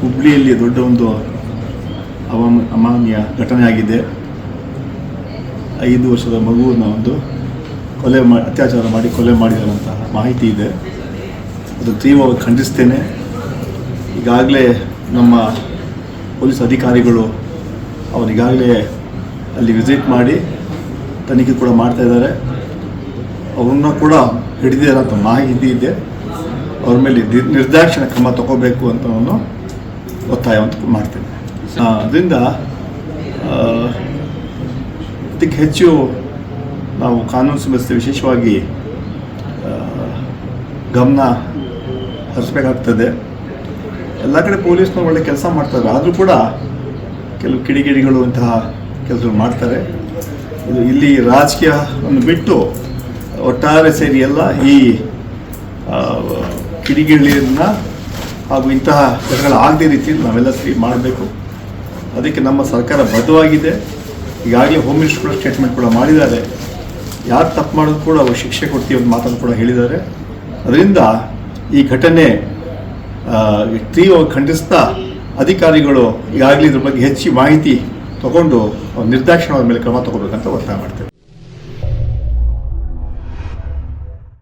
ಹುಬ್ಳಿಯಲ್ಲಿ ದೊಡ್ಡ ಒಂದು ಅಮಾನ್ಯ ಘಟನೆ ಆಗಿದೆ. 5 ವರ್ಷದ ಮಗುವನ್ನು ಒಂದು ಅತ್ಯಾಚಾರ ಮಾಡಿ ಕೊಲೆ ಮಾಡಿದಂತಹ ಮಾಹಿತಿ ಇದೆ. ಅದು ತೀವ್ರವಾಗಿ ಖಂಡಿಸ್ತೇನೆ. ಈಗಾಗಲೇ ನಮ್ಮ ಪೊಲೀಸ್ ಅಧಿಕಾರಿಗಳು ಅವರಿಗಾಗಲೇ ಅಲ್ಲಿ ವಿಸಿಟ್ ಮಾಡಿ ತನಿಖೆ ಕೂಡ ಮಾಡ್ತಾಯಿದ್ದಾರೆ. ಅವ್ರನ್ನ ಕೂಡ ಹಿಡಿದಿರೋ ಅಂತ ಮಾಹಿತಿ ಇದೆ. ಅವ್ರ ಮೇಲೆ ನಿರ್ದಾಕ್ಷಿಣ್ಯ ಕ್ರಮ ತಗೋಬೇಕು ಅಂತ ನಾನು ಒತ್ತಾಯ ಮಾಡ್ತೇನೆ. ಅದರಿಂದ ಅದಕ್ಕೆ ಹೆಚ್ಚು ನಾವು ಕಾನೂನು ಸಮಸ್ಯೆ ವಿಶೇಷವಾಗಿ ಗಮನ ಹರಿಸಬೇಕಾಗ್ತದೆ. ಎಲ್ಲ ಕಡೆ ಪೊಲೀಸ್ನವ್ರು ಒಳ್ಳೆ ಕೆಲಸ ಮಾಡ್ತಾರೆ, ಆದರೂ ಕೂಡ ಕೆಲವು ಕಿಡಿಗೇಡಿಗಳು ಇಂತಹ ಕೆಲಸಗಳು ಮಾಡ್ತಾರೆ. ಇದು ಇಲ್ಲಿ ರಾಜಕೀಯವನ್ನು ಬಿಟ್ಟು ಒಟ್ಟಾರೆ ಸೇರಿ ಎಲ್ಲ ಈ ಕಿಡಿಗೇಡಿಯನ್ನು ಹಾಗೂ ಇಂತಹ ಘಟನೆಗಳು ಆಗದೇ ರೀತಿಯಲ್ಲಿ ನಾವೆಲ್ಲ ಸರಿ ಮಾಡಬೇಕು. ಅದಕ್ಕೆ ನಮ್ಮ ಸರ್ಕಾರ ಬದ್ಧವಾಗಿದೆ. ಈಗಾಗಲೇ ಹೋಮ್ ಮಿನಿಸ್ಟರ್ ಕೂಡ ಸ್ಟೇಟ್ಮೆಂಟ್ ಕೂಡ ಮಾಡಿದ್ದಾರೆ. ಯಾರು ತಪ್ಪು ಮಾಡೋದು ಕೂಡ ಅವರು ಶಿಕ್ಷೆ ಕೊಡ್ತೀವಿ ಅಂತ ಮಾತನ್ನು ಕೂಡ ಹೇಳಿದ್ದಾರೆ. ಅದರಿಂದ ಈ ಘಟನೆ ತೀವ್ರವಾಗಿ ಖಂಡಿಸ್ತಾ ಅಧಿಕಾರಿಗಳು ಈಗಾಗಲೇ ಇದ್ರ ಬಗ್ಗೆ ಹೆಚ್ಚು ಮಾಹಿತಿ ತಗೊಂಡು ನಿರ್ದಾಕ್ಷಿಣ್ಯವಾದ ಮೇಲೆ ಕ್ರಮ ತಗೋಬೇಕಂತ ಒತ್ತಾಯ ಮಾಡ್ತೇವೆ.